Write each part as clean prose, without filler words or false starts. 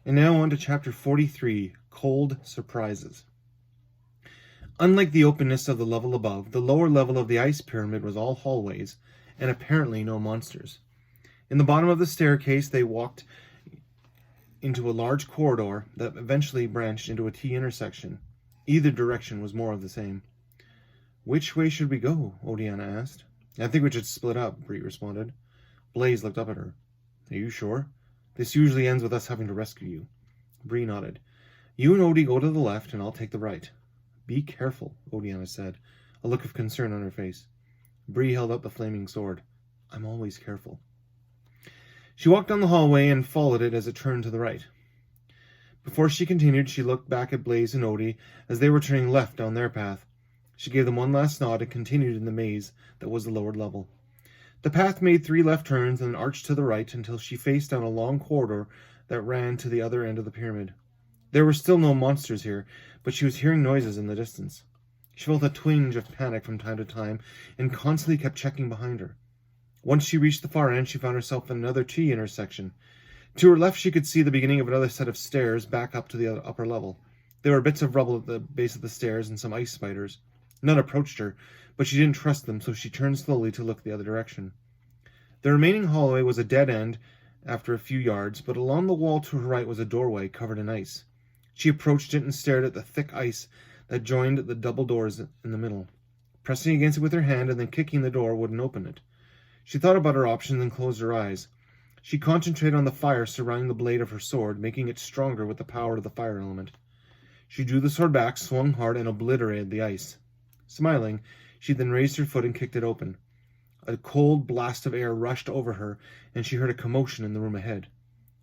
And now on to chapter 43, Cold Surprises. Unlike the openness of the level above, the lower level of the ice pyramid was all hallways, and apparently no monsters. In the bottom of the staircase, they walked into a large corridor that eventually branched into a T intersection. Either direction was more of the same. "Which way should we go?" Odiana asked. "I think we should split up," Bree responded. Blaze looked up at her. "Are you sure? This usually ends with us having to rescue you." Bree nodded. "You and Odie go to the left, and I'll take the right." "Be careful," Odiana said, a look of concern on her face. Bree held up the flaming sword. "I'm always careful." She walked down the hallway and followed it as it turned to the right. Before she continued, she looked back at Blaze and Odie as they were turning left down their path. She gave them one last nod and continued in the maze that was the lower level. The path made 3 left turns and an arch to the right until she faced down a long corridor that ran to the other end of the pyramid. There were still no monsters here, but she was hearing noises in the distance. She felt a twinge of panic from time to time and constantly kept checking behind her. Once she reached the far end, she found herself in another T intersection. To her left, she could see the beginning of another set of stairs back up to the upper level. There were bits of rubble at the base of the stairs and some ice spiders. None approached her, but she didn't trust them, so she turned slowly to look the other direction. The remaining hallway was a dead end after a few yards, but along the wall to her right was a doorway covered in ice. She approached it and stared at the thick ice that joined the double doors in the middle. Pressing against it with her hand and then kicking the door wouldn't open it. She thought about her options and closed her eyes. She concentrated on the fire surrounding the blade of her sword, making it stronger with the power of the fire element. She drew the sword back, swung hard, and obliterated the ice. Smiling, she then raised her foot and kicked it open. A cold blast of air rushed over her, and she heard a commotion in the room ahead.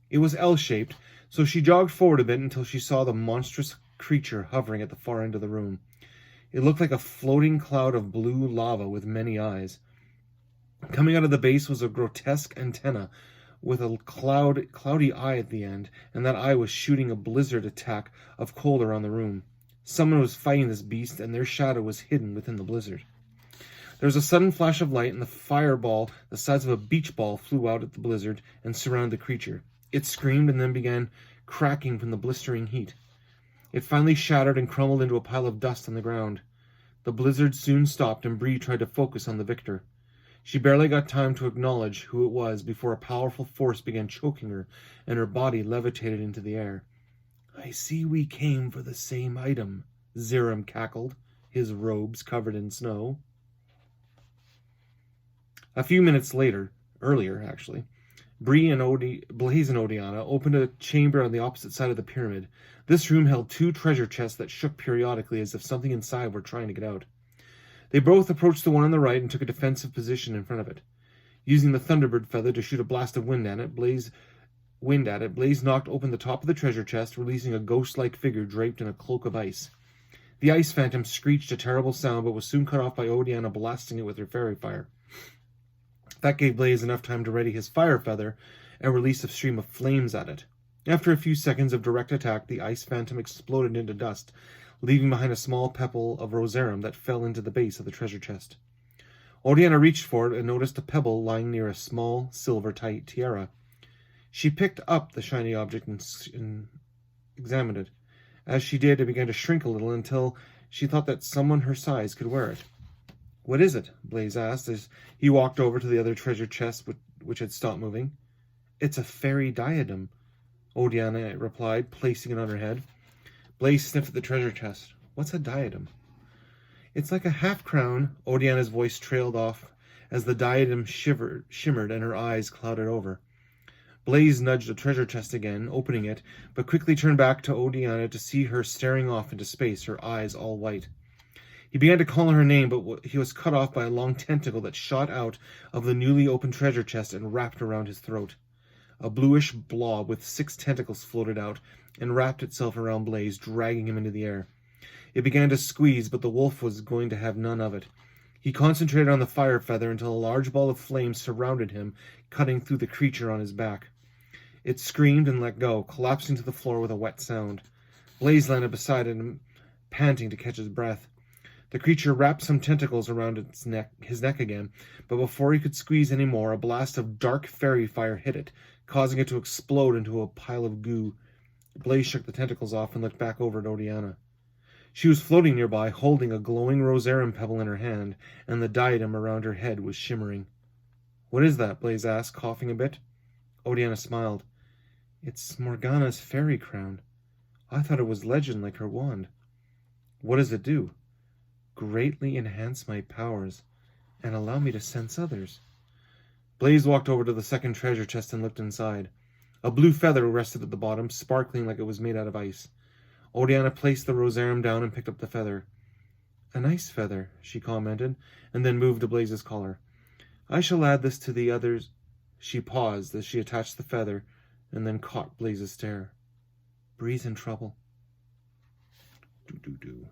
It was L-shaped, so she jogged forward a bit until she saw the monstrous creature hovering at the far end of the room. It looked like a floating cloud of blue lava with many eyes. Coming out of the base was a grotesque antenna with a cloudy eye at the end, and that eye was shooting a blizzard attack of cold around the room. Someone was fighting this beast, and their shadow was hidden within the blizzard. There was a sudden flash of light, and the fireball, the size of a beach ball, flew out at the blizzard and surrounded the creature. It screamed and then began cracking from the blistering heat. It finally shattered and crumbled into a pile of dust on the ground. The blizzard soon stopped, and Bree tried to focus on the victor. She barely got time to acknowledge who it was before a powerful force began choking her, and her body levitated into the air. "I see we came for the same item," Zerum cackled, his robes covered in snow. A few minutes earlier, Blaze and Odiana opened a chamber on the opposite side of the pyramid. This room held 2 treasure chests that shook periodically as if something inside were trying to get out. They both approached the one on the right and took a defensive position in front of it. Using the Thunderbird feather to shoot a blast of wind at it, Blaze knocked open the top of the treasure chest, releasing a ghost-like figure draped in a cloak of ice. The ice phantom screeched a terrible sound, but was soon cut off by Odiana blasting it with her fairy fire. That gave Blaze enough time to ready his fire feather and release a stream of flames at it. After a few seconds of direct attack, the ice phantom exploded into dust, leaving behind a small pebble of rosarum that fell into the base of the treasure chest. Odiana reached for it and noticed a pebble lying near a small silver tiara. She picked up the shiny object and examined it. As she did, it began to shrink a little until she thought that someone her size could wear it. "What is it?" Blaze asked as he walked over to the other treasure chest which had stopped moving. "It's a fairy diadem," Odiana replied, placing it on her head. Blaze sniffed at the treasure chest. "What's a diadem?" "It's like a half-crown," Odiana's voice trailed off as the diadem shimmered and her eyes clouded over. Blaze nudged the treasure chest again, opening it, but quickly turned back to Odiana to see her staring off into space, her eyes all white. He began to call her name, but he was cut off by a long tentacle that shot out of the newly opened treasure chest and wrapped around his throat. A bluish blob with 6 tentacles floated out and wrapped itself around Blaze, dragging him into the air. It began to squeeze, but the wolf was going to have none of it. He concentrated on the fire feather until a large ball of flame surrounded him, cutting through the creature on his back. It screamed and let go, collapsing to the floor with a wet sound. Blaze landed beside it, panting to catch his breath. The creature wrapped some tentacles around his neck again, but before he could squeeze any more, a blast of dark fairy fire hit it, causing it to explode into a pile of goo. Blaze shook the tentacles off and looked back over at Oriana. She was floating nearby, holding a glowing rosarum pebble in her hand, and the diadem around her head was shimmering. "What is that?" Blaze asked, coughing a bit. Oriana smiled. "It's Morgana's fairy crown. I thought it was legend like her wand." "What does it do?" "Greatly enhance my powers and allow me to sense others." Blaze walked over to the second treasure chest and looked inside. A blue feather rested at the bottom, sparkling like it was made out of ice. Oriana placed the rosarum down and picked up the feather. "A nice feather," she commented, and then moved to Blaze's collar. "I shall add this to the others." She paused as she attached the feather, and then caught Blaze's stare. "Bree's in trouble." Do-do-do.